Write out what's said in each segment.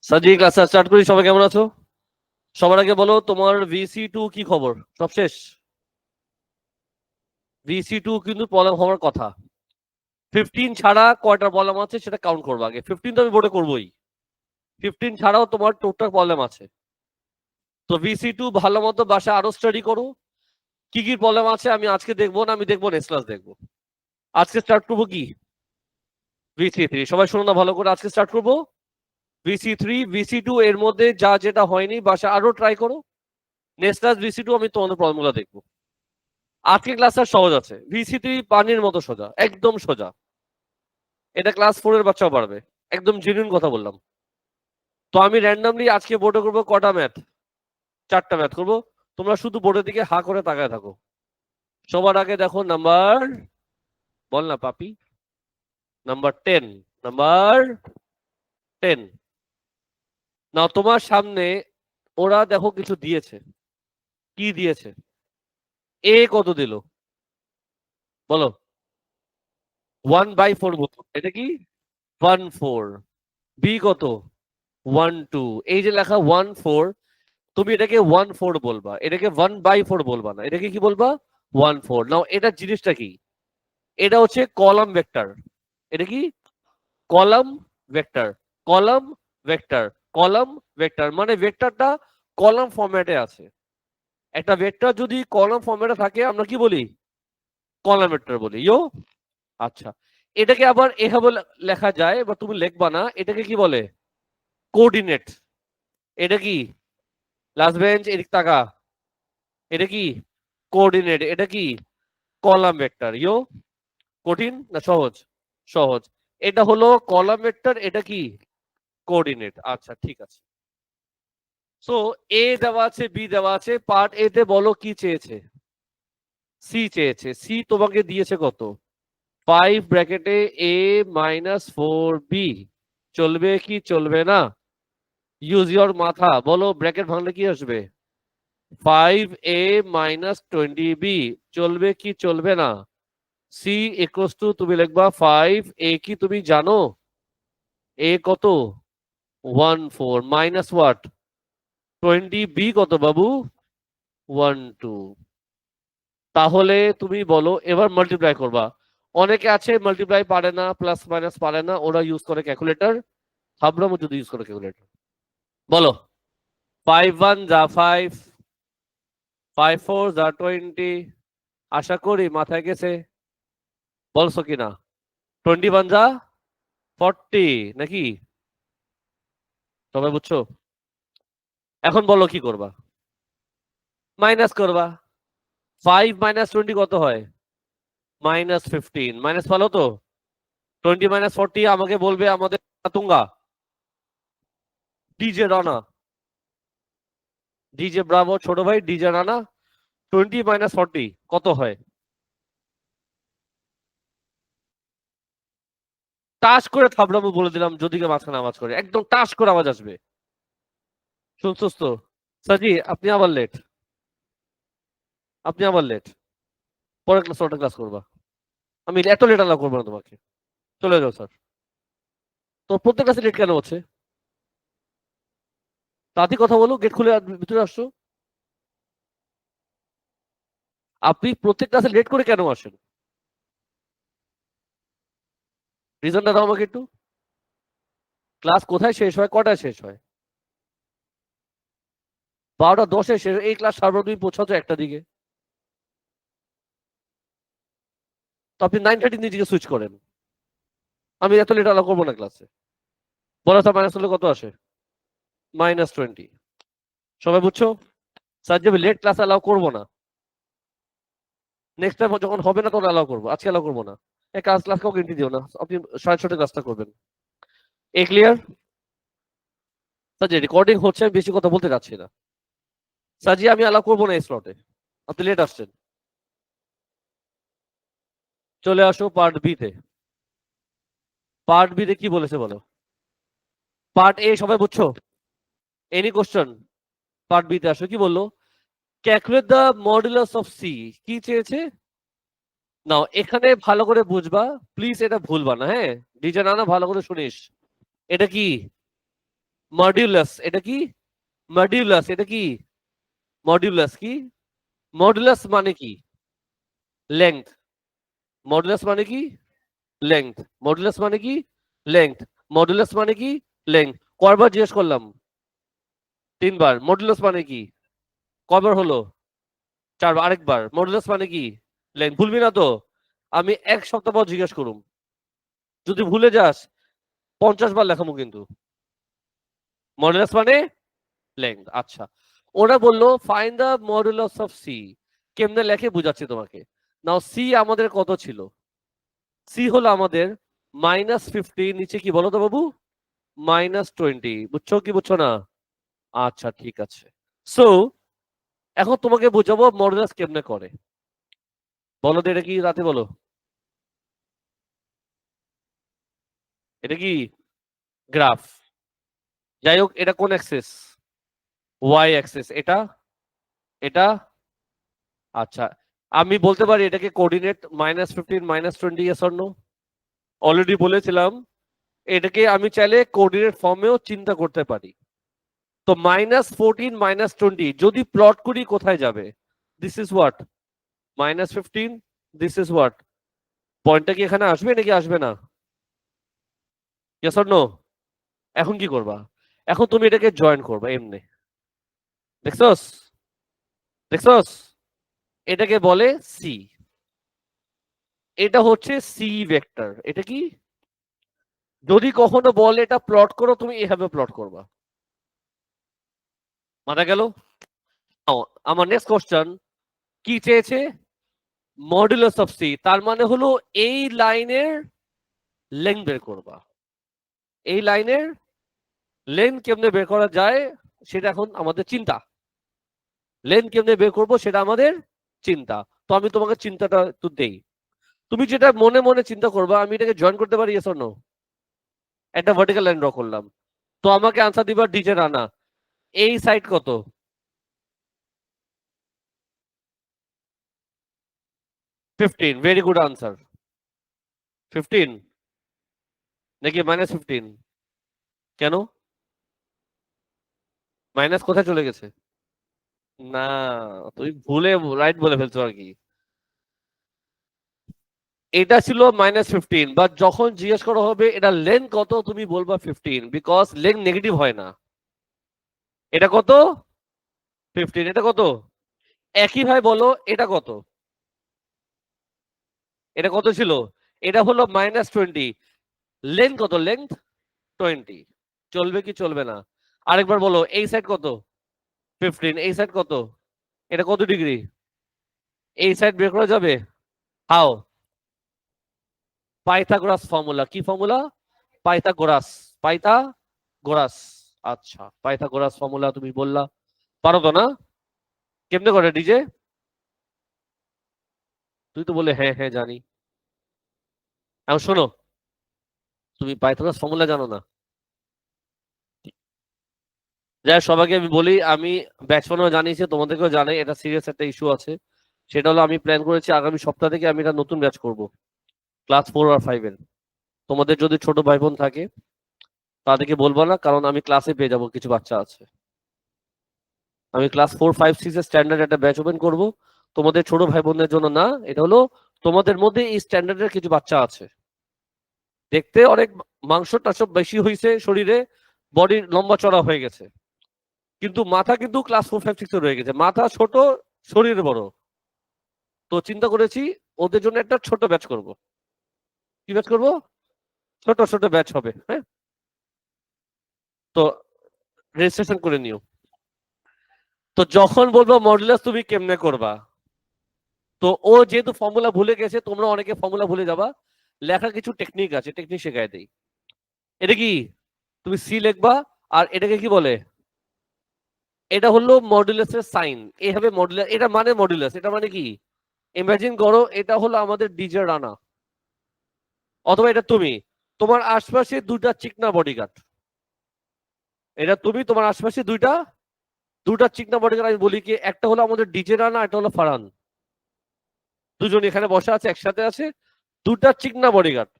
সাজি class start করি। সবাই কেমন আছো? সবার আগে বলো তোমার VC2 কি খবর? সব শেষ? VC2 কিন্তু প্রবলেম হওয়ার কথা। 15 ছাড়া কয়টা প্রবলেম আছে সেটা কাউন্ট করবো আগে। 15 তো আমি বোর্ডে করবোই। 15 ছাড়াও তোমার টোটাল প্রবলেম আছে। তো VC2 ভালো মতো বাসায় আরো স্টাডি করো। কি কি প্রবলেম আছে আমি আজকে দেখবো না, আমি দেখবো নেক্সট ক্লাস দেখবো। আজকে স্টার্ট করবো কি? VC3। সবাই শোনো না ভালো করে, আজকে স্টার্ট করবো VC3 VC2। এর মধ্যে যা যেটা হয়নি বাসায় আরো ট্রাই করো। নেক্সট ক্লাস VC2 আমি তোমাদের প্রবলেমগুলো দেখবো। আজকে ক্লাসটা সহজ আছে। VC3 পানির মতো সোজা, একদম সোজা। এটা ক্লাস 4 এর বাচ্চাও পারবে। একদম জেনুইন কথা বললাম। তো আমি র্যান্ডমলি আজকে বোর্ডে করবো কটা ম্যাথ? 4টা ম্যাথ করবো। তোমরা শুধু বোর্ডের দিকে হা করে তাকায় থাকো। সবার আগে দেখো নাম্বার, বল না পাপি, নাম্বার 10। নাম্বার 10 না, তোমার সামনে ওরা দেখো কিছু দিয়েছে। কি দিয়েছে? এ কত দিল বলো? 1/4 মতো। এটা কি? 1/4। বি কত? 1/2। এই যে লেখা 1/4, তুমি এটাকে 1/4 বলবা, এটাকে 1/4 বলবা না, এটাকে কি বলবা? 1/4। নাও এটা জিনিসটা কি? এটা হচ্ছে কলাম ভেক্টর। এটা কি? Column vector. Column vector. Column vector মানে ভেক্টরটা কলাম ফরম্যাটে আছে। একটা ভেক্টর যদি কলাম ফরম্যাটে থাকে আমরা কি বলি? কলাম ভেক্টর বলি। ইয়ো। আচ্ছা, এটাকে আবার এভাবে লেখা যায়, বা তুমি লিখবা না। এটাকে কি বলে? কোঅর্ডিনেট। এটা কি? লাস্ট বেঞ্চ এদিক তাকা। এটা কি? কোঅর্ডিনেট। এটা কি? Column vector. ইয়ো। কঠিন না সহজ? সহজ। এটা হলো কলাম ভেক্টর, এটা কি? কোঅর্ডিনেট। আচ্ছা ঠিক আছে। সো এ দেওয়া আছে, বি দেওয়া আছে। পার্ট এ তে বলো কি চেয়েছে? সি চেয়েছে। সি তোমাকে দিয়েছে কত? 5 ব্র্যাকেটে a - 4b। চলবে কি চলবে না? ইউজ ইওর মাথা, বলো ব্র্যাকেট ভাঙলে কি আসবে? 5a - 20b। চলবে কি চলবে না? সি ইকুয়ালস টু তুমি লিখবা 5a। কি তুমি জানো এ কত? 1/4 মাইনাস হোয়াট? 20b কত বাবু? 1/2। তাহলে তুমি বলো, এবার মাল্টিপ্লাই করবা। অনেকে আছে মাল্টিপ্লাই পারে না, প্লাস মাইনাস পারে না, ওরা ইউজ করে ক্যালকুলেটর। ভাবলাম যদি ইউজ করে ক্যালকুলেটর। বলো 5 1 যা 5, 5 4 যা 20। আশা করি মাথায় গেছে। বলছো কিনা? 21 যা 40 নাকি? সবাই বুঝছো? এখন বলো কি করবা? মাইনাস করবা। 5 - 20 কত হয়? -15। মাইনাস ভালো তো। 20 - 40 আমাকে বলবে আমাদের Tunga, DJ Rana, DJ Bravo ছোট ভাই ডিজে রানা। 20 - 40 কত হয়? টাস করে থাবড়াবো বলে দিলাম, যদি কেউ মাঝখানে আওয়াজ করে একদম টাস করে আওয়াজ আসবে। শুনছস তো? সাজি আপনি আবার লেট। আপনি আবার লেট। পরের ক্লাস ওটা ক্লাস করবা। আমি এত লেট আলাদা করবো না তোমাকে। চলে যাও স্যার। তো প্রত্যেক ক্লাসে লেট কেন হচ্ছে? তাড়াতাড়ি কথা বলো, গেট খুলে ভিতরে আসছো। আপনি প্রত্যেক ক্লাসে লেট করে কেন আসেন? রিজনটা দাও আমাকে একটু। ক্লাস কোথায় শেষ হয়, কটায় শেষ হয়? 12টা 10-এ শেষ। এই ক্লাস সার্বজনীন পৌঁছাতো 1টা দিকে। তো আপনি 9:30 দিকে সুইচ করেন। আমি এত লেট আলাদা করবো না ক্লাসে। বলা তো মাইনাস হলে কত আসে? -20। সবাই বুঝছো? স্যার যে লেট ক্লাস অ্যালাউ করবো না। নেক্সট টাইম যখন হবে না তখন অ্যালাউ করবো, আজকে অ্যালাউ করবো না। এই ক্লাস কাউকে এন্ট্রি দিও না, আপনি 6:30 ক্লাসটা করবেন। এ ক্লিয়ার? স্যার যে রেকর্ডিং হচ্ছে, আমি বেশি কথা বলতে চাচ্ছি না। স্যার জি আমি অ্যালাউ করবো না এই স্লটে। আপনি লেট আসছেন। চলে আসো পার্ট বি তে। পার্ট বি তে কি বলেছে বলো? পার্ট এ সবাই বুঝছো? Any question? পার্ট বি তে আসো, কি বললো? Calculate the modulus of C. কি চেয়েছে? নাও এখানে ভালো করে বুঝবা, প্লিজ এটা ভুলবা না, হ্যাঁ? ডিজে না ভালো করে শুনিস। এটা কি? মডিউলাস, এটা কি? মডিউলাস, এটা কি? মডিউলাস কি? মডুলাস মানে কি? লেংথ। মডুলাস মানে কি? লেংথ। মডুলাস মানে কি? লেংথ। মডুলাস মানে কি? লেংথ। কয়বার জিজ্ঞেস করলাম? 3 বার। মডুলাস মানে কি? কয়বার হলো? 4বার। আরেকবার। মডুলাস মানে কি? লেংথ। ভুলবি না তো? আমি 1 সপ্তাহ পর জিজ্ঞেস করুম, যদি ভুলে যাস 50 বার লেখামু কিন্তু। মডুলাস মানে লেংথ। আচ্ছা, ওরা বললো find the modulus of C. কেমনে লেখে বুঝাচ্ছি তোমাকে। নাও সি আমাদের কত ছিল? সি হলো আমাদের -50, নিচে কি বলো তো বাবু? -20। বুঝছো কি বুঝছো না? আচ্ছা ঠিক আছে। সো এখন তোমাকে বুঝাবো মডুলাস কেমনে করে। বলো তো, এটা কি? রাতে বলো। এটা কি? গ্রাফ। যাই হোক, এটা কোন অ্যাক্সিস? Y Axis. এটা? এটা? আচ্ছা, আমি বলতে পারি এটাকে coordinate -15, -20, yes or no? Already বলেছিলাম এটাকে আমি চাইলে কোঅর্ডিনেট ফর্মেও চিন্তা করতে পারি। তো -14, -20 যদি প্লট করি কোথায় যাবে? This is what? -15, this is what? পয়েন্টটা কি এখানে আসবে নাকি আসবে না? Yes or no? এখন কি করবা? এখন তুমি এটাকে জয়েন করবা এমনি। দেখছস? দেখছস? এটাকে বলে সি। এটা হচ্ছে সি ভেক্টর। এটা কি? যদি কখনো বলে এটা প্লট করো, তুমি এভাবে প্লট করবা। মাথা গেল? আমার নেক্সট কোশ্চেন কি চেয়েছে? মডুলাস অফ সি, তার মানে হলো এই লাইনের লেন্থ বের করবা। এই লাইনের লেন্থ কেমনে বের করা যায় সেটা এখন আমাদের চিন্তা। লেন্থ কেমনে বের করবো সেটা আমাদের চিন্তা। তো আমি তোমাকে চিন্তাটা একটু দেই। তুমি যেটা মনে মনে চিন্তা করবা, আমি এটাকে জয়েন করতে পারি, ইয়েস অর নো? একটা ভার্টিক্যাল লাইন ড্র করলাম। তো আমাকে আনসার দিবা ডিজে রানা। এই সাইড কত? 15। Very good answer. 15 নাকি -15? কেন? মাইনাস কোথায় চলে গেছে? না, তুমি ভুলে রাইট বলে ফেলছো আর কি। এটা ছিল -15, বাট যখন জিজ্ঞেস করা হবে এটা লেন্থ কত, তুমি বলবা 15, বিকজ লেন্থ নেগেটিভ হয় না। এটা কত? 15। এটা কত? একই ভাই বলো, এটা কত? এটা কত ছিল? এটা হলো -20। লেন্থ কত? লেন্থ 20। চলবে কি চলবে না? আরেকবার বলো, এই সাইড কত? 15। এই সাইড কত? এটা কত ডিগ্রি? এই সাইড বের করা যাবে? হাও? Pythagoras formula. কি ফর্মুলা? পাইথাগোরাস। পাইথাগোরাস। আচ্ছা, পাইথাগোরাস ফর্মুলা তুমি বললা। পারো তো না? কেমনে করে ডিজে? তুই তো বলে হ্যাঁ হ্যাঁ জানি। এখন শোনো, তুমি পাইথাগোরাস ফর্মুলা জানো না? যাই হোক, সবাইকে আমি বলি, আমি ব্যাচমানও জানিয়েছি, তোমাদেরকেও জানাই, এটা সিরিয়াস একটা ইস্যু আছে। সেটা হলো আমি প্ল্যান করেছি আগামী সপ্তাহ থেকে আমি একটা নতুন ব্যাচ করব, ক্লাস 4 আর 5 এর। তোমাদের যদি ছোট ভাই বোন থাকে তাদেরকে বলবো না, কারণ আমি ক্লাসে পেয়ে যাবো কিছু বাচ্চা আছে। আমি ক্লাস 4, 5, 6 এর স্ট্যান্ডার্ড একটা ব্যাচ ওপেন করব। তোমাদের ছোট ভাই বোনদের জন্য না, এটা হলো তোমাদের মধ্যে এই স্ট্যান্ডার্ডের কিছু বাচ্চা আছে, দেখতে অনেক মাংস টাংস বেশি হয়েছে শরীরে, বডি লম্বা চড়া হয়ে গেছে, কিন্তু মাথা কিন্তু ক্লাস 4, 5, 6 এ রয়ে গেছে। মাথা ছোট, শরীর বড়। তো চিন্তা করেছি ওদের জন্য একটা ছোট ব্যাচ করব। কি ব্যাচ করব? ছোট ছোট ব্যাচ হবে, হ্যাঁ? তো রেজিস্ট্রেশন করে নিও। তো যখন বলবো মডুলাস তুমি কেমনে করবা, তো ও যেহেতু ফর্মুলা ভুলে গেছে, তোমরা অনেকে ফর্মুলা ভুলে যাবা, লেখার কিছু টেকনিক আছে, টেকনিক শেখায় দেই। এটা কি? তুমি সি লিখবা, আর এটাকে কি বলে? এটা হলো মডুলাসের সাইন। এইভাবে মডুলাস, এটা মানে মডুলাস, এটা মানে কি? ইমাজিন করো এটা হলো আমাদের ডিজে রানা, অথবা এটা তুমি, তোমার আশপাশে দুটা চিকনা বডিগার্ড। এটা তুমি, তোমার আশপাশে দুইটা দুটা চিকনা বডিগার্ড। আমি বলি কি, একটা হলো আমাদের ডিজে রানা, একটা হলো ফারহান। দুজন এখানে বসে আছে, একসাথে আছে, দুটা চিকনা বডিগার্ড।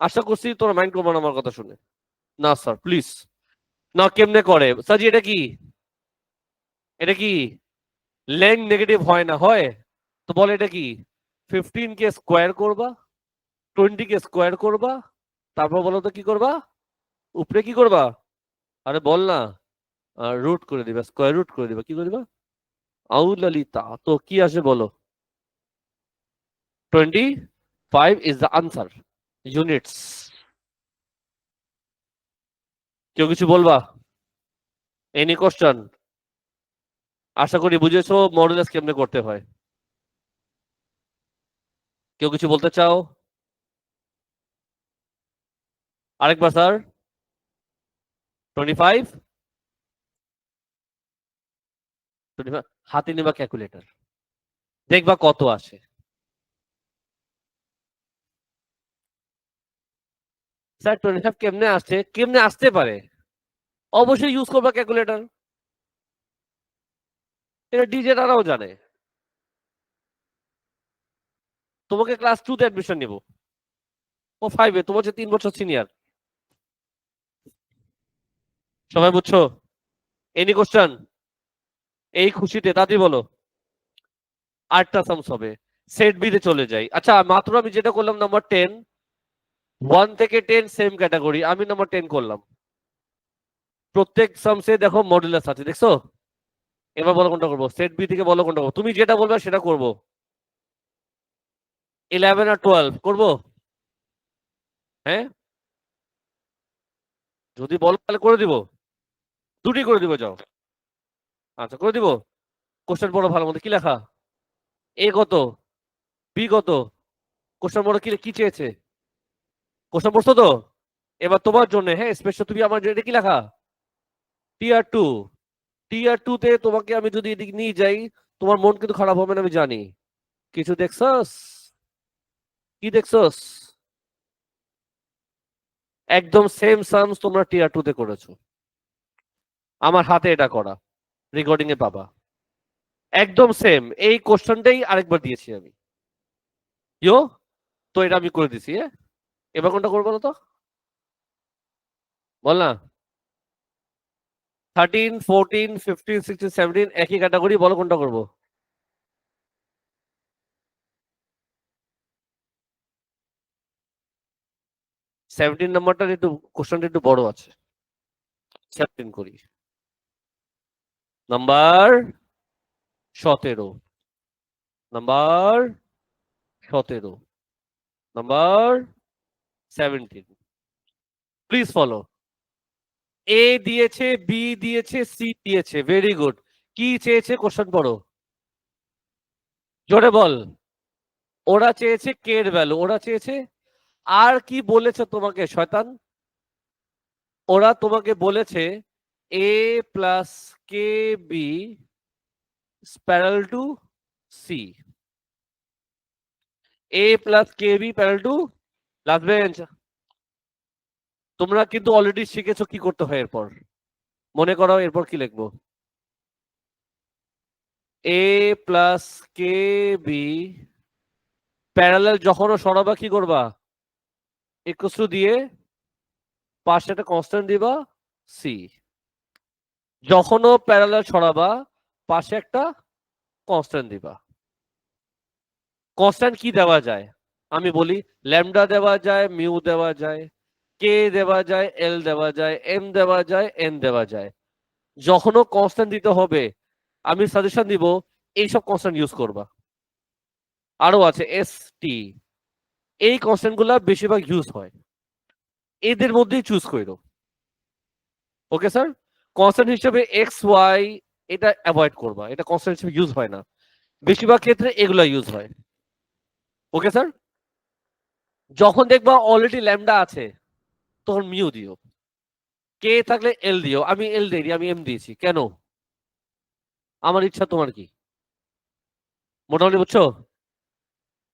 আশা করছি তোমরা মাইন্ড করবো না আমার কথা শুনে। না স্যার প্লিজ না, কেমনে করে স্যার জি? এটা কি, এটা কি লেং নেগেটিভ হয় না? হয় তো বলে এটা কি? 15 কে স্কোয়ার করবা, 20 কে স্কোয়ার করবা, তারপর বলো তো কি করবা? উপরে কি করবা? আরে বল না। রুট করে দিবা, স্কোয়ার রুট করে দিবা, কি করে দিবা? আউলালিতা, তো কি আসে বলো? 25 ইজ দ্য আনসার, ইউনিটস। কেউ কিছু বলবা? Any question? আশা করি বুঝেছো মডুলাস কেমনে করতে হয়। কেউ কিছু বলতে চাও? আরেকবার স্যার। 25, 25 হাতে নিবা ক্যালকুলেটর, দেখবা কত আসে। স্যার 25 কেমনে আসছে, কেমনে আসতে পারে? অবশ্যই ইউজ করবা ক্যালকুলেটর, এটা ডিজে তারাও জানে। তোমাকে ক্লাস 2 তে অ্যাডমিশন নিব, ও 5-এ, তোমার হচ্ছে 3 বছর সিনিয়র। সবাই বুঝছো? Any question? এই খুশিতে তাড়াতাড়ি বলো। আটটা সামস হবে। সেট বি তে চলে যাই। আচ্ছা মাত্র আমি যেটা করলাম নাম্বার 10, 1 থেকে 10 সেম ক্যাটাগরি, আমি নাম্বার 10 করলাম। প্রত্যেক সামসে দেখো মডুলাস আছে, দেখছো? এবার বলো কোনটা করবো, সেট বি থেকে বলো কোনটা করবো, তুমি যেটা বলবে সেটা করবো। 11 আর 12 করবো? হ্যাঁ, যদি বলো তাহলে করে দিব, দুটি করে দিব, যাও। আচ্ছা করে দিব। কোশ্চেন পড়ো ভালো মতো, কি লেখা? এ কত, বি কত, কোশ্চেন পড়ো, কি কি চেয়েছে? কোশ্চেন পড়ছো তো? এবার তোমার জন্য, হ্যাঁ স্পেশাল, তুমি আমার এটা কি লেখা? টিয়ার টু। টিয়ার টু তে তোমাকে আমি যদি এদিকে নিয়ে যাই, তোমার মন কিন্তু খারাপ হবে না আমি জানি। কিছু দেখছস? কি দেখছস? একদম সেম সামস তোমরা টিয়ার টু তে করেছো, আমার হাতে এটা করা, রেকর্ডিং এ পাবা। একদম সেম এই কোশ্চেনটাই আরেকবার দিয়েছি আমি। ইয়ো, তো এটা আমি করে দিছি, হ্যাঁ। এবার কোনটা করবো না তো? বল না। 13, 14, 15, 16, 17 একই ক্যাটাগরি, বলো কোনটা করবো? সেভেন্টিন নাম্বারটা একটু, কোশ্চেনটা একটু বড় আছে, 17 করি। Number 17, number 17, number 17, please follow. A দিয়েছে, বি দিয়েছে, সি দিয়েছে, ভেরি গুড। কি চেয়েছে কোশ্চেন পড়ো, জোরে বল। ওরা চেয়েছে কে এর ভ্যালু, ওরা চেয়েছে। আর কি বলেছে তোমাকে শয়তান? ওরা তোমাকে বলেছে A plus k B parallel to C, A plus k B parallel to, last bench. তোমরা কিন্তু অলরেডি শিখেছো কি করতে হয় এরপর, মনে করো এরপর কি লিখবো। এ প্লাস কে বি প্যারালাল যখনও সরাবা কি করবা? ইকুয়াল টু দিয়ে পাশে একটা কনস্ট্যান্ট দিবা, সি। যখনও প্যারালাল সরাবা পাশে একটা কনস্ট্যান্ট দিবা। কনস্ট্যান্ট কি দেওয়া যায় আমি বলি, ল্যামডা দেওয়া যায়, মিউ দেওয়া যায়, কে দেওয়া যায়, এল দেওয়া যায়, এম দেওয়া যায়, এন দেওয়া যায়। যখনও কনস্ট্যান্ট দিতে হবে আমি সাজেশন দিব এইসব কনস্ট্যান্ট ইউজ করবা। আরো আছে এস টি, এই কনস্ট্যান্ট গুলা বেশিরভাগ ইউজ হয়, এদের মধ্যেই চুজ করো। ওকে স্যার, কনস্ট্যান্ট হিসেবে এক্স ওয়াই এটা অ্যাভয়েড করবা, এটা কনস্ট্যান্ট হিসেবে ইউজ হয় না, বেশিরভাগ ক্ষেত্রে এগুলা ইউজ হয়। ওকে স্যার, যখন দেখবা অলরেডি ল্যামডা আছে তখন মিউ দিও, কে থাকলে এল দিও। আমি এল দিই, আমি এম দিয়েছি কেন? আমার ইচ্ছা, তোমার কি? মোটামুটি বুঝছো?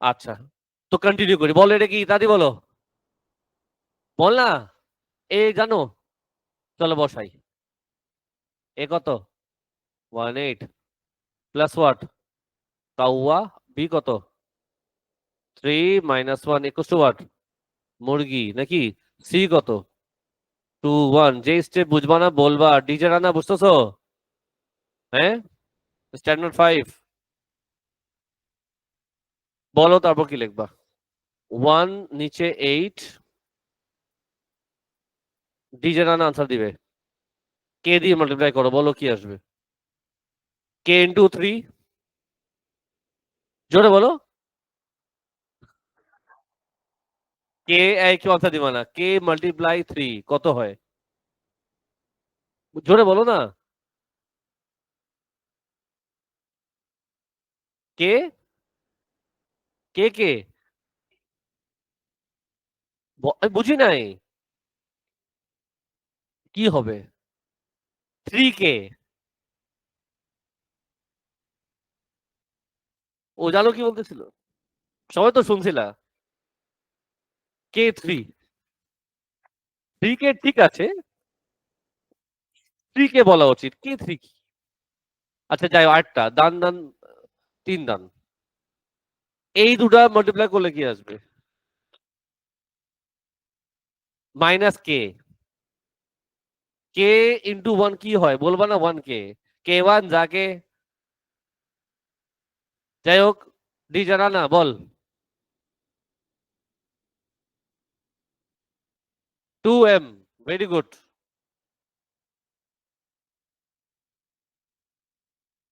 আচ্ছা, তো কন্টিনিউ করি, বলো এটা কি দাদি বলো, বল না। এ জানো, চলো বসাই। এ কত? 18 প্লাস হোয়াট, কাউয়া। বি কত? 3 - 1 ইকুয়াল টু হোয়াট, মুরগি নাকি? সি কত? 2 1 যে স্টেপ বুঝবা না বলবা, ডিজে রানা বুঝতেছো? হ্যাঁ, স্ট্যান্ডার্ড 5 বলো, তারপর কি লিখবা? 1 নিচে 8, ডিজে রানা আনসার দিবে। কে দিয়ে মাল্টিপ্লাই করো, বলো কি আসবে? কে ইন্টু 3, জোরে বলো। কে, এই কেউ আনসার দিবা না, কে মাল্টিপ্লাই 3 কত হয়? জোরে বলো না। কে কে কে আমি বুঝি নাই। কি হবে? 3 কে, ও জানো কি বলতেছিল? সবাই তো শুনছিলা। কে 3, 3 কে ঠিক আছে, 3 কে বলা উচিত, কে 3 কি? আচ্ছা যাই হোক, আটটা দান দান, 3 দান, এই দুটা মাল্টিপ্লাই করলে কি আসবে? মাইনাস কে, কে ইন্টু 1 কি হয় বলবা না? 1 কে, কে 1 যাকে, যাই হোক, ডি জানা না বল। 2m, very good.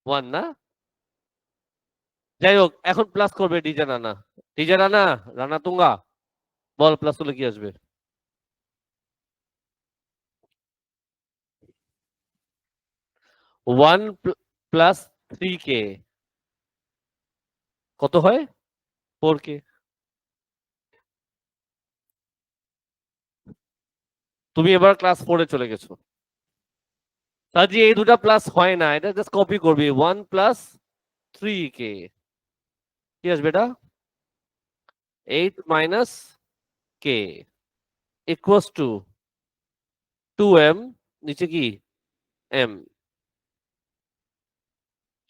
1 না, যাই হোক এখন প্লাস করবে ডি জানা না, ডি জানা না, রানা তুঙ্গা, বল প্লাস করলে কি আসবে? 1 প্লাস 3 কে কত হয়? 4 কে। তুমি এবার ক্লাস 4-এ চলে গেছো। কাজে এই দুটা প্লাস হয় না, এটা জাস্ট কপি করবি। 1 প্লাস 3 কে কি আসবে এটা? 8 minus K equals to 2m, নিচে কি m।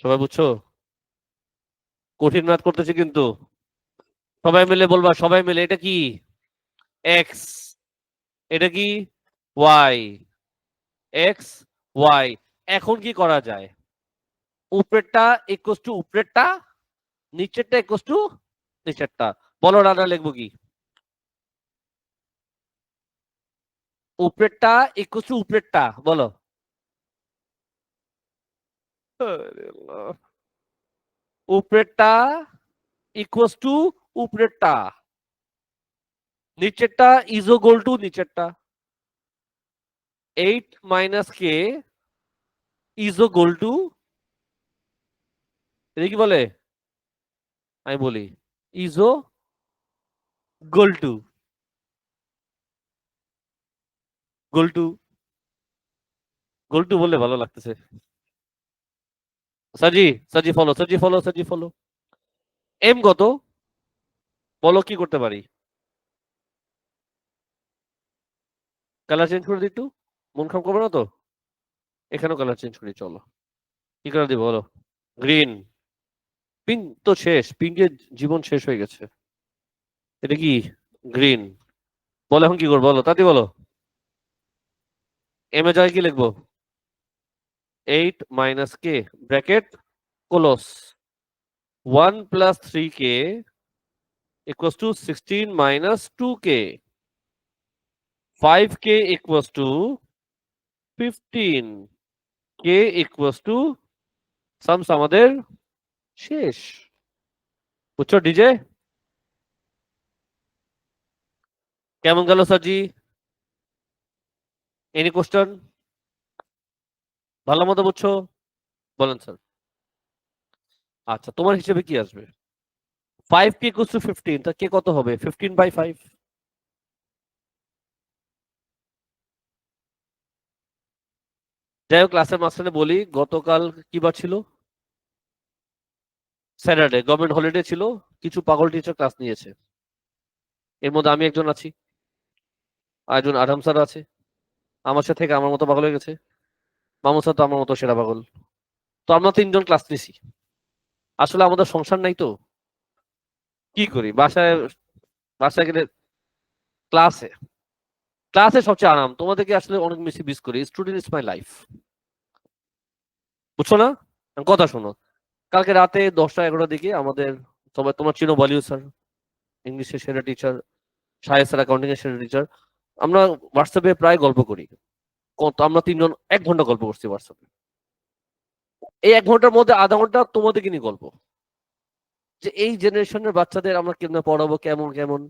সবাই বুঝছো? কঠিন ম্যাথ করতেছি কিন্তু। সবাই মিলে বলবা, সবাই মিলে, এটা কি এক্স, এটা কি ওয়াই, এক্স ওয়াই। এখন কি করা যায়? উপরেরটা ইকুয়ালস টু উপরেরটা, নিচেরটা ইকুয়ালস টু নিচেরটা। বলো রানা লিখবো কি? উপরেরটা ইকুয়ালস টু উপরেরটা, বলো। আরে আল্লাহ। উপরেরটা ইকুয়ালস টু উপরেরটা, নিচেরটা ইজোগোল টু নিচেরটা। 8 মাইনাস কে ইজোগোল টু, এটা কি বলে? আমি বলি ইজো গোল টু, গোল টু, গোল টু বললে ভালো লাগতেছে। সাজি, সাজি ফলো, সাজি ফলো, সাজি ফলো। এম কত বলো, কি করতে পারি? কালার চেঞ্জ করে দিই একটু, মন খারাপ করবে না তো? এখানেও কালার চেঞ্জ করি, চলো। কি কালার দিব বলো? গ্রিন। পিঙ্ক তো শেষ, পিঙ্কের জীবন শেষ হয়ে গেছে। এটা কি গ্রিন, বলো এখন কি করবো, বলো তাতে বলো। এম এ জায়গায় কি লিখবো? 8 মাইনাস কে ব্র্যাকেট ক্লোজ, 1 প্লাস 3 কে equals to 16 minus 2 কে, 5 কে equals to 15, কে equals to সামস আমাদের শেষ। বুঝছো ডিজে? কেমন গেল সাজি? Any question? ভালো মতো বুঝছো? বলেন স্যার। আচ্ছা তোমার হিসেবে কি আসবে? 5 কে equals to 15, তা কে কত হবে? 15/5। যাই হোক, ক্লাসের মাঝখানে বলি, গতকাল কি বার ছিল? স্যাটারডে, গভর্নমেন্ট হলিডে ছিল। কিছু পাগল টিচার ক্লাস নিয়েছে, এর মধ্যে আমি একজন আছি, আর একজন আরাম স্যার আছে। আমার সাথে থেকে আমার মতো পাগল হয়ে গেছে। মামু স্যার তো আমার মতো সেরা পাগল। তো আমরা 3জন ক্লাস নিছি। আসলে আমাদের সংসার নাই তো, কি করি বাসায়, বাসায় গেলে ক্লাসে ক্লাসে সবচেয়ে আরাম, তোমাদেরকে আসলে অনেক বেশি মিস করি। স্টুডেন্ট ইজ মাই লাইফ, বুঝছো না? কথা শোনো, কালকে রাতে 10টা 11টার দিকে আমাদের সবাই, তোমার চিনো বলিউ স্যার, ইংলিশের সেরা টিচার, সায়েন্স স্যার অ্যাকাউন্টিং এর সেরা টিচার, আমরা হোয়াটসঅ্যাপে প্রায় গল্প করি। কত আমরা 3জন 1 ঘন্টা গল্প করছি হোয়াটসঅ্যাপে। এই 1 ঘন্টার মধ্যে আধা ঘন্টা তোমাদেরকে নিয়ে গল্প, যে এই জেনারেশনের বাচ্চাদের আমরা কেমনে পড়াবো, কেমন কেমন।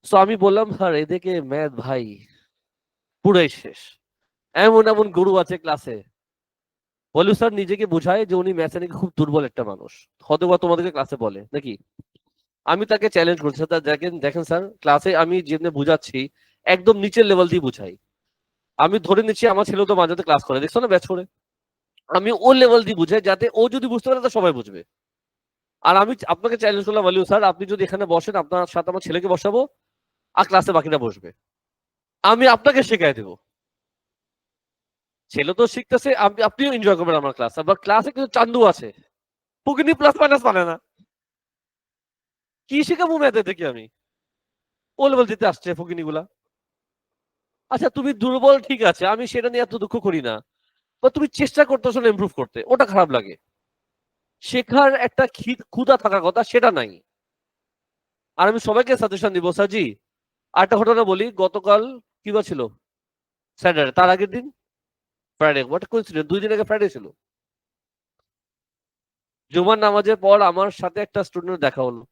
সো আমি বললাম স্যার এদেরকে ম্যাথ ভাই পুরাই শেষ, এমন এমন গুরু আছে ক্লাসে। বলু স্যার নিজেকে বুঝায় যে উনি ম্যাথে নাকি খুব দুর্বল একটা মানুষ, হয়তো বা তোমাদেরকে ক্লাসে বলে নাকি। আমি তাকে চ্যালেঞ্জ করছি, স্যার দেখেন দেখেন স্যার, ক্লাসে আমি যেমনি বুঝাচ্ছি একদম নিচের লেভেল দিয়ে বুঝাই। আমি ধরে নিচ্ছি আমার ছেলে তো মাঝে ক্লাস করে, দেখছো না ব্যাচ করে, আমি ও লেভেল দিয়ে বুঝাই যাতে ও যদি বুঝতে পারে তো সবাই বুঝবে। আর আমি আপনাকে চ্যালেঞ্জ করলাম বলি স্যার আপনি যদি এখানে বসেন আপনার সাথে আমার ছেলেকে বসাবো, আর ক্লাসে বাকিটা বসবে, আমি আপনাকে শেখাই দেবো। ছেলে তো শিখতেছে, আপনিও এনজয় করবেন আমার ক্লাস। আবার ক্লাসে কিন্তু চান্দু আছে, পুকিনি প্লাস মাইনাস মানে না, কি শেখাবো ম্যাথে থেকে আমি, ও লেভেল দিতে আসছে ফুকিনি গুলা। আচ্ছা তুমি দুর্বল ঠিক আছে, আমি সেটা নিয়ে এত দুঃখ করি না, বা তুমি চেষ্টা করতেছো না ইমপ্রুভ করতে, ওটা খারাপ লাগে। শেখার একটা ক্ষুধা থাকার কথা সেটা নাই। আর আমি সবাইকে সাজেশন দিব স্যারজি, আরেকটা ঘটনা বলি, গতকাল কি বার ছিল, স্যাটারডে, তার আগের দিন ফ্রাইডে, হোয়াট কোইন্সিডেন্স, 2 দিন আগে ফ্রাইডে ছিল। জুমার নামাজের পর আমার সাথে একটা স্টুডেন্ট দেখা হলো,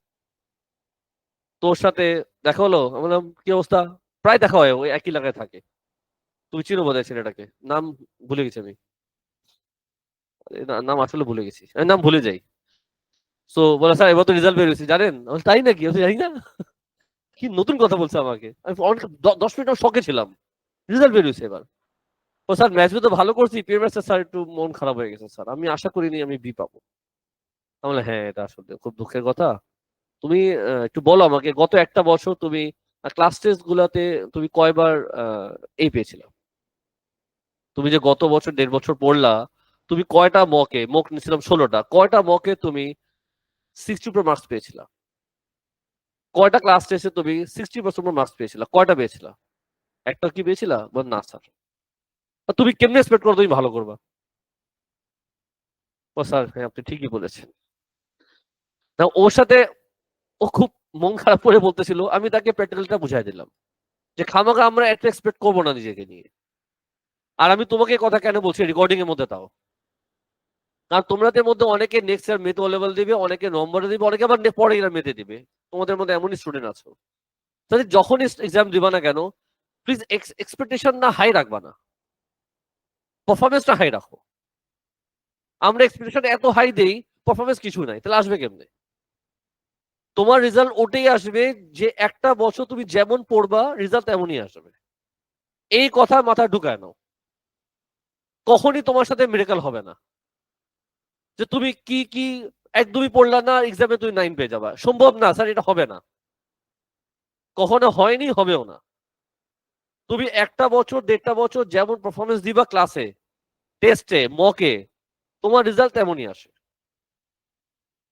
তোর সাথে দেখা হলো, আমি বললাম কি অবস্থা, প্রায় দেখা হয়, ওই একই এলাকায় থাকে, তুমি চিনো বোধহয় ছেলেটাকে, নাম ভুলে গেছি আমি, নাম আসলে ভুলে গেছি, আমি নাম ভুলে যাই। সো বলে স্যার এবার তো রেজাল্ট বের হয়েছে জানেন, আমি বলি, তাই নাকি, আমি বলি, জানি না, কি নতুন কথা বলছে আমাকে, আমি অনেক 10 মিনিট শকে ছিলাম, রেজাল্ট বের হয়েছে এবার। ও স্যার ম্যাথ তো ভালো করছি, পেপারসে স্যার একটু মন খারাপ হয়ে গেছে স্যার, আমি আশা করিনি আমি বি পাবো। আমি বললাম, হ্যাঁ এটা আসলে খুব দুঃখের কথা। তুমি একটু বলো আমাকে, গত একটা বছর তুমি ক্লাস টেস্ট গুলাতে তুমি কয়বার এই পেয়েছিলা, তুমি যে গত বছর 1.5 বছর পড়লা, তুমি কয়টা মক নিয়েছিলাম 16টা, কয়টা মকে তুমি 60 মার্কস পেয়েছিলা, কয়টা ক্লাস টেস্টে তুমি 60% মার্কস পেয়েছিলা, কয়টা পেয়েছিলা, একটা কি পেয়েছিলা? বল না স্যার। তুমি কেমনে এক্সপেক্ট করো তুমি ভালো করবা? ও স্যার হ্যাঁ আপনি ঠিকই বলেছেন। না ওর সাথে, ও খুব মন খারাপ করে বলতেছিল, আমি তাকে প্র্যাকটিক্যালটা বুঝাই দিলাম যে খামাখা আমরা একটা এক্সপেক্ট করবো না নিজেকে নিয়ে। আর আমি তোমাকে কথা কেন বলছি রেকর্ডিং এর মধ্যে তাও, কারণ তোমাদের মধ্যে অনেকে নেক্সট ইয়ার মেথ ও লেভেল দিবে, অনেকে নম্বরে দিবে, অনেকে আবার পরে ইয়ার মেথে দিবে, তোমাদের মধ্যে এমনই স্টুডেন্ট আছো। তাহলে যখনই এক্সাম দিবা না কেন, প্লিজ এক্সপেকটেশন না হাই রাখবা না, পারফরমেন্সটা হাই রাখো। আমরা এক্সপেকটেশন এত হাই দেই, পারফরমেন্স কিছু নাই, তাহলে আসবে কেমনে? তোমার রেজাল্ট ওটাই আসবে যে একটা বছর তুমি যেমন পড়বা রেজাল্ট তেমনই আসবে, এই কথা মাথা ঢুকায় নাও। কখনই তোমার সাথে মিরাকল হবে না যে তুমি কি কি একদমই পড়লা না এক্সামে তুমি 9 পেয়ে যাবা, সম্ভব না স্যার, এটা হবে না, কখনো হয়নি, হবেও না। তুমি একটা বছর 1.5 বছর যেমন পারফরমেন্স দিবা ক্লাসে, টেস্টে, মকে, তোমার রেজাল্ট তেমনই আসে।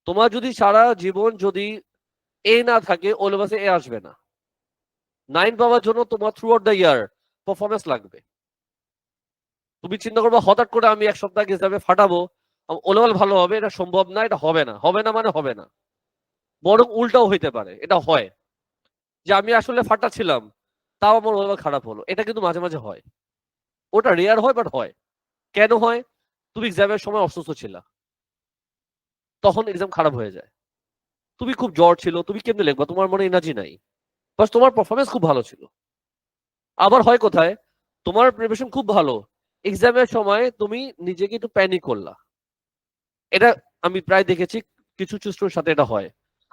তোমার যদি সারা জীবন যদি এ না থাকে, ও লেভেলে এ আসবে না। 9 পাওয়ার জন্য তোমার through out the year performance লাগবে। তুমি চিন্তা করবে হঠাৎ করে আমি 1 সপ্তাহ হিসাবে ফাটাবো, ও লেভেল ভালো হবে, এটা সম্ভব না, এটা হবে না, হবে না মানে হবে না, বরং উল্টাও হইতে পারে, এটা হয় যে আমি আসলে ফাটাচ্ছিলাম তাও আমার ও লেভেল খারাপ হলো, এটা কিন্তু মাঝে মাঝে হয়। ওটা রেয়ার হয় বাট হয়। কেন হয়? তুমি এক্সামের সময় অসুস্থ ছিলা, তখন এক্সাম খারাপ হয়ে যায়, তুমি খুব জ্বর ছিল, তুমি কেমনে লিখবা, তোমার মনে এনার্জি নাই, বাস তোমার পারফরমেন্স খুব ভালো ছিল। আবার হয় কোথায়, তোমার প্রিপারেশন খুব ভালো, এক্সামের সময় তুমি নিজেকে একটু প্যানিক করলা, এটা আমি প্রায় দেখেছি, কিছু স্টুডেন্টের সাথে এটা হয়।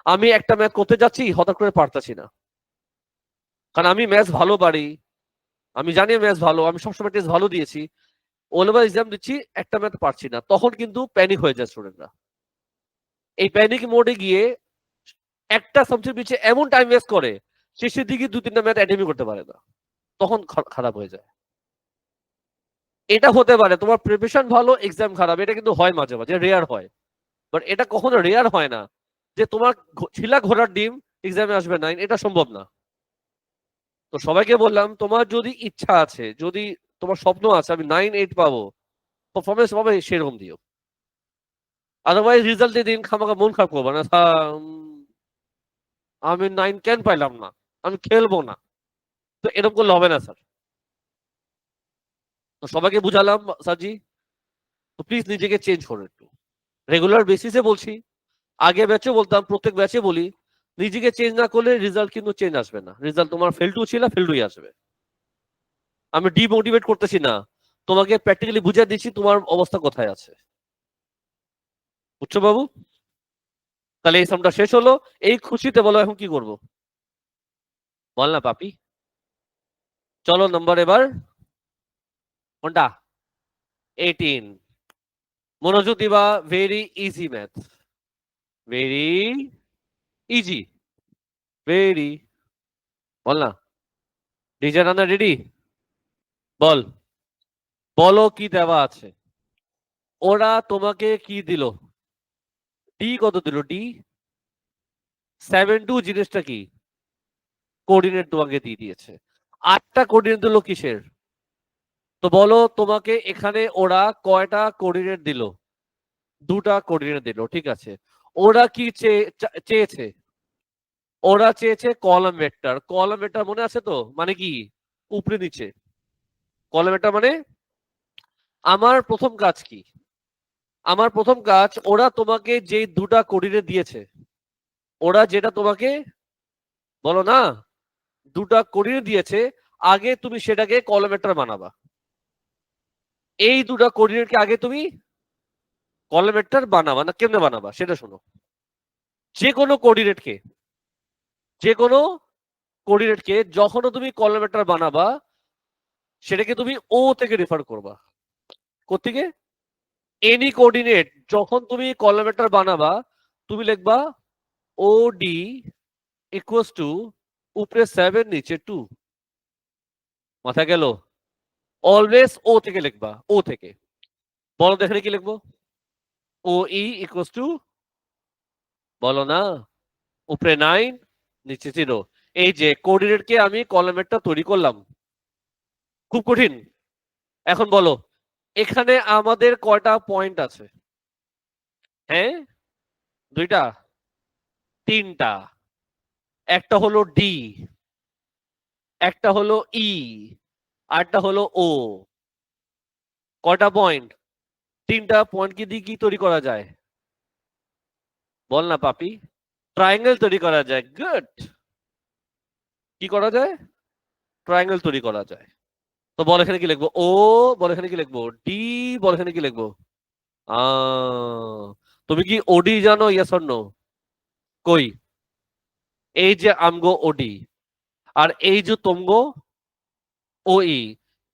আমি একটা ম্যাথ করতে যাচ্ছি, হঠাৎ করে পারতাছি না, কারণ আমি ম্যাথস ভালো পারি, আমি জানি ম্যাথস ভালো, আমি সবসময় টেস্ট ভালো দিয়েছি, ও লেভেল এক্সাম দিচ্ছি, একটা ম্যাথ পারছি না, তখন কিন্তু প্যানিক হয়ে যায় স্টুডেন্টরা। এই প্যানিক মোডে গিয়ে একটা সাবজেক্ট পিছে এমন টাইম ওয়েস্ট করে, শেষের দিকে 2-3টা ম্যাথ অ্যাটেম্পই করতে পারে না, তখন খারাপ হয়ে যায়। এটা হতে পারে তোমার প্রিপারেশন ভালো, এক্সাম খারাপ, এটা কিন্তু হয় মাঝে মাঝে, রেয়ার হয়, বাট এটা কখনো রেয়ার হয় না যে তোমার ছিলা ঘোড়ার ডিম এক্সামে আসবে 9, এটা সম্ভব না। তো সবাইকে বললাম তোমার যদি ইচ্ছা আছে, যদি তোমার স্বপ্ন আছে আমি 9-8 পাবো, পারফরমেন্স পাবে, সেরকম দিও। আদারওয়াইজ রেজাল্টের দিন খামাখা মন খারাপ করবো না, আমি 9 কেন পাইলাম না, আমি খেলবো না। তো এরকম করলে হবে না স্যার। তো সবাইকে বুঝালাম স্যারজি, তো প্লিজ নিজেকে চেঞ্জ করো একটু। রেগুলার বেসিসে বলছি, আগে ব্যাচে বলতাম, প্রত্যেক ব্যাচে বলি, নিজেকে চেঞ্জ না করলে রেজাল্ট কিন্তু চেঞ্জ আসবে না, রেজাল্ট তোমার ফেল টু ছিল ফেল টুই আসবে। আমি ডিমোটিভেট করতেছি না, তোমাকে প্র্যাকটিক্যালি বুঝিয়ে দিচ্ছি তোমার অবস্থা কোথায় আছে। বুঝছো বাবু? তাহলে এই সামটা শেষ হলো। এই খুশিতে বলো এখন কি করব? বল না পাপি। চলো নাম্বার এবার কোনটা? 18। মনোযোগ দিবা, very easy math, very easy, very. বল না, ডিজাইন আনা রেডি? বল, বলো কি দেওয়া আছে। ওরা তোমাকে কি দিল? ডি কত দিল? ডি 7-2 জিনিসটা কি? কোঅর্ডিনেট তোমাকে দিয়ে দিয়েছে। 8টা কোঅর্ডিনেট দিল কিসের? তো বলো তোমাকে এখানে ওরা কয়টা কোঅর্ডিনেট দিল? 2টা কোঅর্ডিনেট দিল, ঠিক আছে। ওরা কি চেয়েছে? ওরা চেয়েছে কলাম ভেক্টর। কলাম ভেক্টর মনে আছে তো, মানে কি? উপরে নিচে। কলাম ভেক্টর মানে আমার প্রথম কাজ কি? আমার প্রথম কাজ, ওরা তোমাকে যে 2টা কোঅর্ডিনেট দিয়েছে, ওরা যেটা তোমাকে, বলো না, 2টা কোঅর্ডিনেট দিয়েছে, আগে তুমি সেটাকে কলাম ভেক্টর বানাবা। এই 2টা কোঅর্ডিনেটকে আগে তুমি কলাম ভেক্টর বানাবা না, কেমনে বানাবা সেটা শোনো। যে কোনো কোঅর্ডিনেটকে, যে কোনো কোঅর্ডিনেটকে যখন তুমি কলাম ভেক্টর বানাবা, সেটাকে তুমি ও থেকে রেফার করবা। কোত্থেকে? এনি কোঅর্ডিনেট যখন তুমি কলাম ভেক্টর বানাবা, তুমি লিখবা ও ডি ইকুয়ালস টু উপরে 7 নিচে 2। মাথা গেল? অলওয়েজ ও থেকে লিখবা, ও থেকে। বলো দেখে কি লিখবো? ও ই ইকুয়ালস টু, বলো না, উপরে 9 নিচে 0। এই যে কোঅর্ডিনেটকে আমি কলাম ভেক্টর তৈরি করলাম। খুব কঠিন? এখন বলো, এখানে আমাদের কয়টা পয়েন্ট আছে? হ্যাঁ, 2টা, 3টা। একটা হলো ডি, একটা হলো ই, আরটা হলো ও। কয়টা পয়েন্ট? 3টা পয়েন্ট কি দিয়ে কি তৈরি করা যায়? বল না পাপি। ট্রায়াঙ্গেল তৈরি করা যায়। গুড। কি করা যায়? ট্রায়াঙ্গেল তৈরি করা যায়। তো বল এখানে কি লিখবো? ও। বল এখানে কি লিখবো? ডি। বল এখানে কি লিখবো? তুমি কি ওডি জানো? Yes or no? কই? এই যে আমগো ওডি, আর এই যে তোমগো ওই।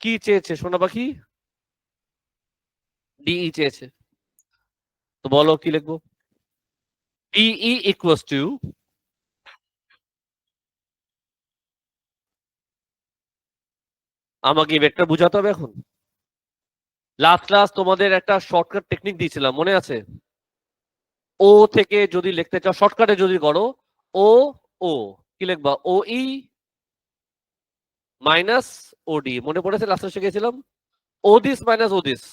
কি চেয়েছে সোনা পাখি? ডিই চেয়েছে। তো বলো কি লিখবো? ডিই ইকুয়ালস টু, আমাকে ভেক্টর বুঝাতে হবে এখন। লাস্ট ক্লাস তোমাদের একটা শর্টকাট টেকনিক দিয়েছিলাম, মনে আছে? ও থেকে যদি লিখতে চাও শর্টকাটে যদি করো, ও ও কি লিখবা? ও ই মাইনাস ওডি। মনে পড়েছে লাস্টে শিখেছিলাম? O this minus O this,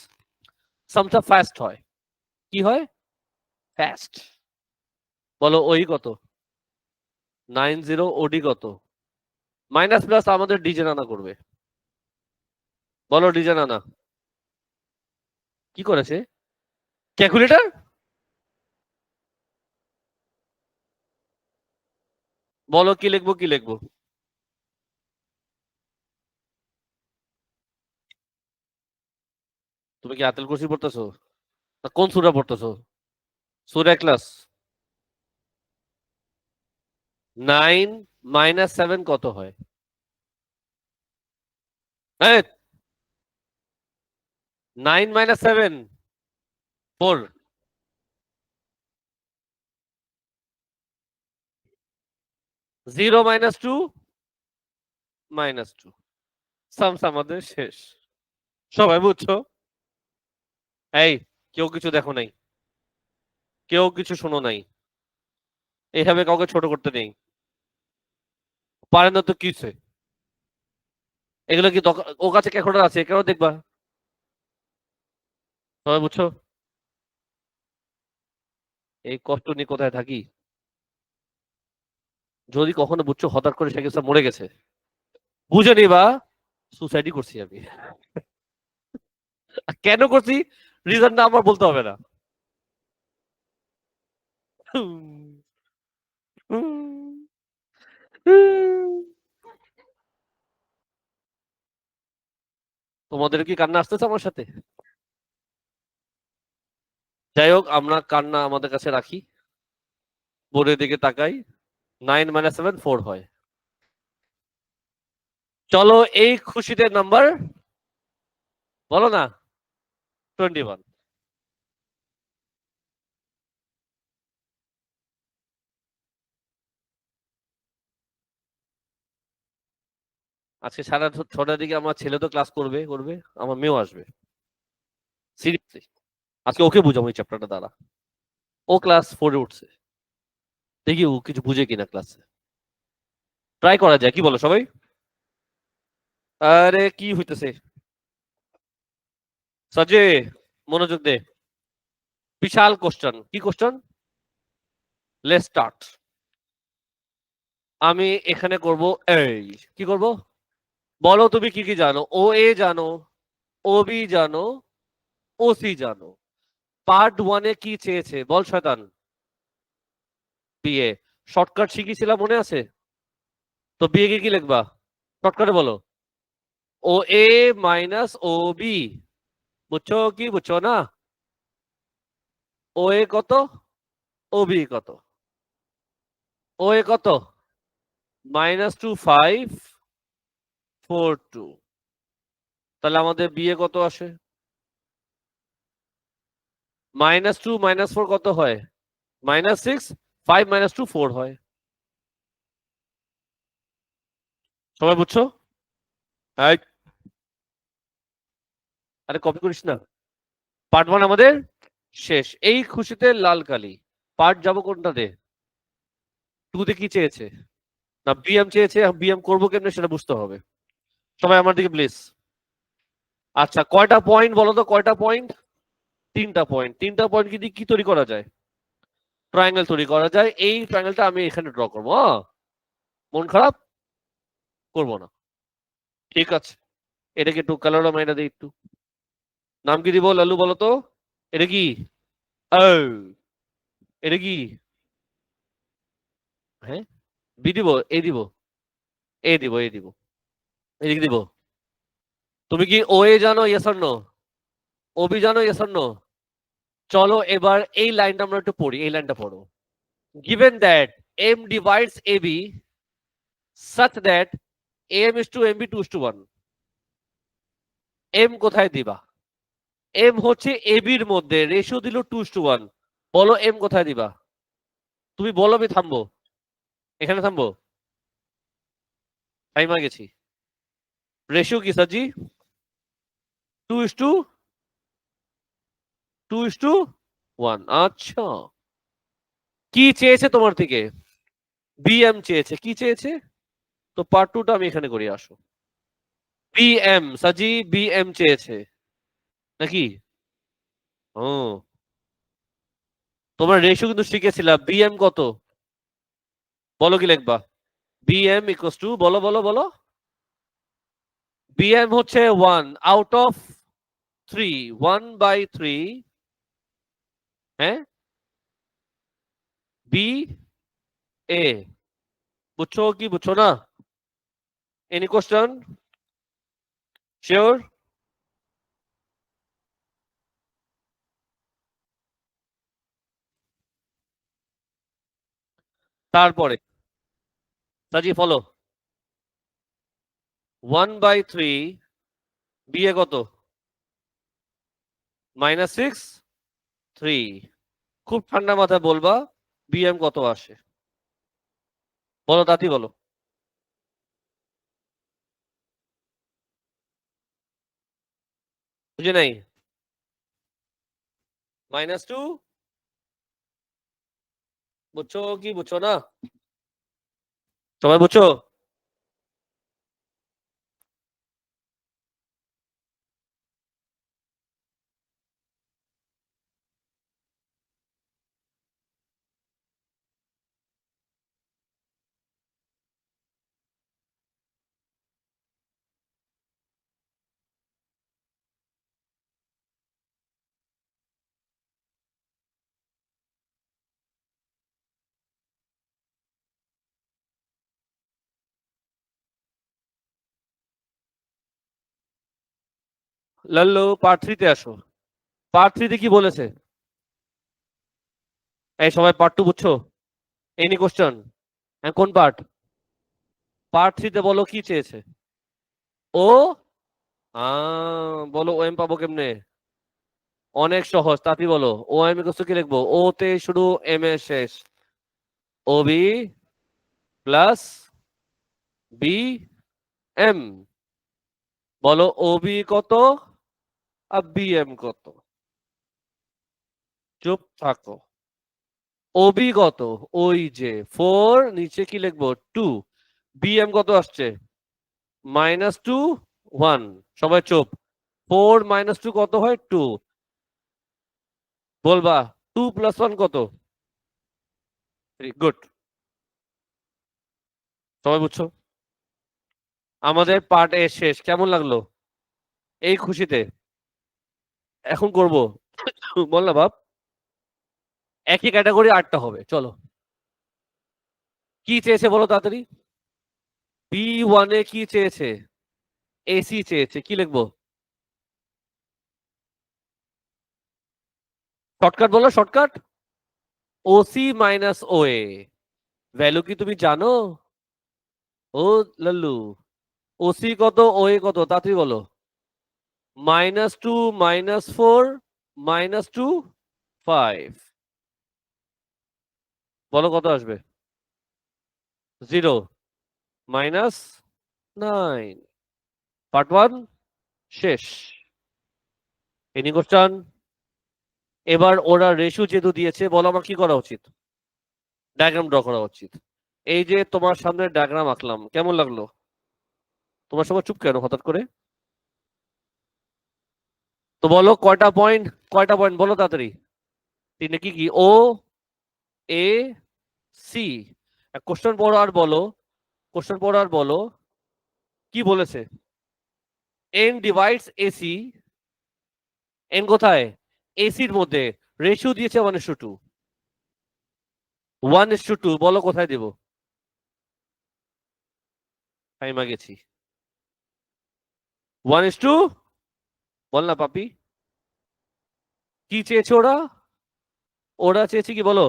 সামটা ফাস্ট হয়। কি হয়? ফাস্ট। বলো ওই কত? 90। ওডি কত? মাইনাস প্লাস আমাদের ডিজে আনা করবে। বলো ডিজে আনা কি করেছে? ক্যালকুলেটর? বলো কি লিখবো, কি লিখবো? তুমি কি আতেল কুরসি পড়তেছো? না কোন সূরা পড়তেছো? সূরা ইখলাস। 9 - 7 কত হয়? এই, 9 - 7 4। 0 - 2 -2। সামস আমাদের শেষ। সবাই বুঝছো? এই, কেউ কিছু দেখো নাই, কেউ কিছু শোনো নাই, এইভাবে কাউকে ছোট করতে নেই। পারে না তো কিসে? এগুলো কি ও কাছে ক্যালকুলেটর আছে, কেন দেখবা? সবাই বুঝছো? এই কষ্ট নিয়ে কোথায় থাকি। যদি কখনো বুঝছো হঠাৎ করে শেখ ইসলাম মরে গেছে, বুঝে নিবা সুসাইডই করছি আমি। আর কেন করছি, রিজনটা আমার বলতে হবে না। তোমাদের কি কান্না আসতেছে আমার সাথে? যাই হোক, আমরা কান্না আমাদের কাছে রাখি, বোর্ডের দিকে তাকাই, 9 - 7 4 হয়। চলো, এই খুশিতে নাম্বার বলো না, 21। আজকে সাড়ে 6টার দিকে আমার ছেলে তো ক্লাস করবে করবে, আমার মেয়েও আসবে। সিরিয়াসলি, আজকে ওকে বুঝাবো এই চ্যাপ্টারটা দ্বারা। ও ক্লাস 4-এ উঠছে, দেখি ও কিছু বুঝে কিনা ক্লাসে। ট্রাই করা যায়, কি বলো সবাই? আরে কি হইতেছে সাজে, মনোযোগ দে। বিশাল কোশ্চেন, কি কোশ্চেন? Let's start. আমি এখানে করব, এই কি করব, বলো তুমি কি কি জানো? ও এ জানো, ও বি জানো, ও সি জানো। পার্ট 1-এ কি চেয়েছে বল শয়তান? বিএ। শর্টকাট শিখিয়েছিলাম, মনে আছে? তো বিএ কে কি লিখবা? শর্টকাটে বলো। ও এ মাইনাস ও বি। বুঝছো কি বুঝছো না? ও এ কত, ও বি কত? ও এ কত? -2 5 4 2। তাহলে আমাদের বিএ কত আসে? -2 - 4 কত হয়? -6। 5 - 2 4 হয়। সবাই বুঝছো? এই, আরে কপি করিস না। পার্ট 1 আমাদের শেষ, এই খুশিতে লাল কালি। পার্ট যাব কোনটাতে? 2-তে কি চেয়েছে? না বিএম চেয়েছে, বিএম করবো কেমনে সেটা বুঝতে হবে। সবাই আমার দিকে প্লিজ। আচ্ছা, কয়টা পয়েন্ট বলো তো, কয়টা পয়েন্ট? 3টা পয়েন্ট। 3টা পয়েন্ট কি দিয়ে কি তৈরি করা যায়? ট্রায়াঙ্গেল তৈরি করা যায়। এই ট্রায়াঙ্গেলটা আমি এখানে ড্র করবো, হ্যাঁ? মন খারাপ করবো না, ঠিক আছে। এটাকে একটু কালার মাইনা দিই একটু। নাম কি দিব লালু বলো তো? এটা কি? ও, এটা কি? হ্যাঁ, বি দিব, এ দিব, এ দিব, এ দিব, এদিকে দিব। তুমি কি ও এ জানো, yes or no? O B জানো, ইয়েস অর নো? চলো এবার এই লাইনটা আমরা একটু পড়ি, এই লাইনটা পড়ো। Given that m divides ab such that am is to mb 2:1, m কোথায় দিবা? m হচ্ছে ab এর মধ্যে, রেশিও দিল 2:1। বলো m কোথায় দিবা? তুমি বলো, আমি থামবো, এখানে থামবো। টাইম গেছি। রেশিও কি সাজি? 2:2:1। আচ্ছা, কি চেয়েছে তোমার থেকে? বিএম চেয়েছে, কি চেয়েছে? তো পার্ট 2টা আমি এখানে করি, আসো। বিএম সাজি, বিএম চেয়েছে নাকি? ও, তোমার রেশিও কিন্তু শিখেছিলাম। বিএম কত? বলো কি লিখবা? বিএম ইকুয়ালস টু, বলো বলো বলো। বিএম হচ্ছে 1/3, 1/3। হ্যাঁ, বি এ। বুঝছো কি বুঝছো না? Any question? শিওর? তারপরে সাজি ফলো। 1/3, বি এ কত? -6 3। খুব ঠান্ডা মাথায় বলবা বিএম কত আসে, বলো তাতি বলো। বুঝে নাই? -2। বুঝছো কি বুঝছো না? সবাই বুঝছো? লাল্লু পার্ট 3 তে আসো। পার্ট 3 তে কি বলেছে? এই সবাই পার্ট 2 বুঝছো? Any question? কোন পার্ট? পার্ট 3 তে বলো কি চেয়েছে? ও বলো ও এম পাবো কেমনে? অনেক সহজ, তাড়াতাড়ি বলো। ও এম কি লিখবো? ও তে শুরু, এম এ শেষ। ও বি প্লাস বি এম। বলো ও বি কত আর বি এম কত? চুপ থাকো। ও বি কত? ওই যে 4, নিচে কি লিখবো? 2। বি এম কত আসছে? -2 1। সবাই চুপ। 4 - 2 কত হয়? 2। বলবা 2 + 1 কত? 3। গুড। সবাই বুঝছো? আমাদের পার্ট এ শেষ। কেমন লাগলো এই খুশিতে? এখন করব বল না বাপ। একই ক্যাটাগরি 8টা হবে, চলো। কি চেয়েছে বলো তাড়াতাড়ি? B1 এ কি চেয়েছে? এসি চেয়েছে, কি লিখবো? শর্টকাট বলো, shortcut. OC minus OA. Value কি তুমি জানো? ও লাল্লু, ওসি কত, ওএ কত? তাড়াতাড়ি বলো। -2 -4 -2 5। বলো কত আসবে? 0 -9। পার্ট 1 শেষ। Any question? এবার ওরা রেশু যেহেতু দিয়েছে, বলো আমার কি করা উচিত? ডায়াগ্রাম ড্র করা উচিত। এই যে তোমার সামনে ডায়াগ্রাম আঁকলাম, কেমন লাগলো? তোমার সবাই চুপ কেন হঠাৎ করে? তো বলো কয়টা পয়েন্ট? কয়টা পয়েন্ট বলো তাড়াতাড়ি। 3 কি কি? O A C. কোশ্চেন পড়ো আর বলো। কোশ্চেন পড়ো আর বলো কি বলেছে? N divides AC. এন কোথায়? এসির মধ্যে। রেশিও দিয়েছে 1:2। 1:2 বলো কোথায় দেব? টাইমা গেছি। 1:2 বল না পাপি। কি চেয়েছে ওরা? ওরা চেয়েছে কি বলো?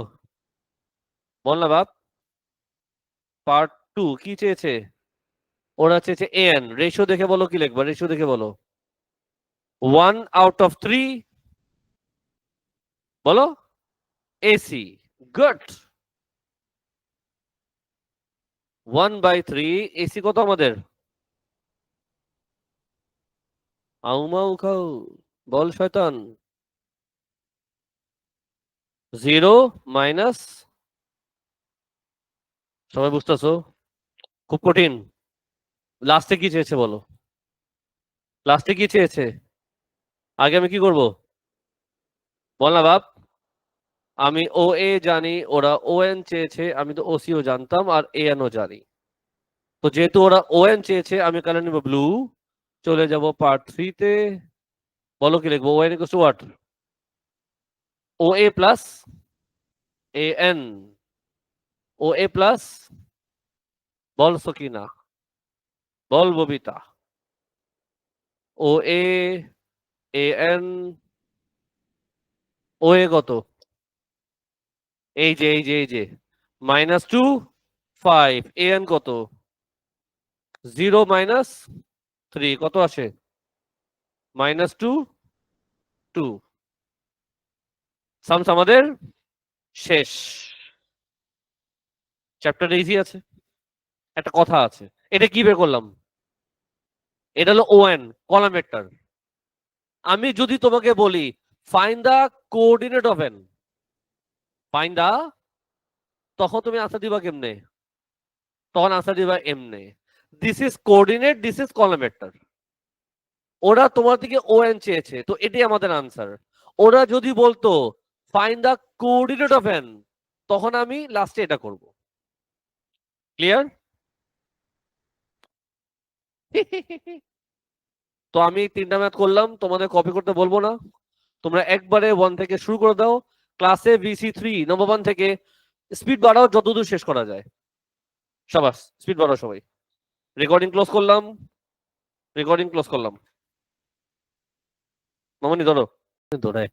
বল না বাপ। পার্ট 2 কি চেয়েছে? ওরা চেয়েছে এন। রেশিও দেখে বলো কি লিখবা? রেশিও দেখে বলো। 1/3 বলো এসি। গুড। 1/3 এসি কত আমাদের? আউমাউ খাও। বল শয়তান। 0 মাইনাস। সবাই বুঝতেছো? খুব কঠিন। লাস্টে কি চেয়েছে বলো? লাস্টে কি চেয়েছে? আগে আমি কি করব? বল না বাপ। আমি ও এ জানি, ওরা ও এন চেয়েছে, আমি তো ওসিও জানতাম আর এ এন ও জানি। তো যেহেতু ওরা ও এন চেয়েছে, আমি কালার নিব ব্লু। চলে যাব পার্ট 3 তে। বলো কি লিখবো? O N equals to what? O A plus A N. O A plus. বল সকিনা। বল Babita. O A A N. O A কত? এই যে -2 5। এ এন কত? 0 -3 কত আসে? -2 2। সামস আমাদের শেষ। চ্যাপ্টার ইজি আছে। একটা কথা আছে। এটা কি বের করলাম? এটা হলো ও এন, কলাম ভেক্টর। আমি যদি তোমাকে বলি find the coordinate of N, find the, তখন তুমি আনসার দিবা কেমনে? তখন আনসার দিবা এমনে। This is coordinate, this is column vector. ওরা তোমার থেকে ও এন চেয়েছে, তো এটাই আমাদের আনসার। ওরা যদি বলতো find the coordinate of N, তখন আমি লাস্টে এটা করব। ক্লিয়ার? তো আমি 3টা ম্যাথ করলাম, তোমাদের কপি করতে বলবো না। তোমরা একবারে 1 থেকে শুরু করে দাও। ক্লাসে VC3 নম্বর 1 থেকে স্পিড বাড়াও যতদূর শেষ করা যায়। সাবাস, স্পিড বাড়াও সবাই। রেকর্ডিং ক্লোজ করলাম। রেকর্ডিং ক্লোজ করলাম। মামনি ধরো ধরে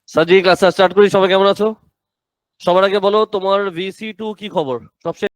সাজি ক্লাস স্টার্ট করি। সবাই কেমন আছো? সবার আগে বলো তোমার VC2 কি খবর সবশেষ?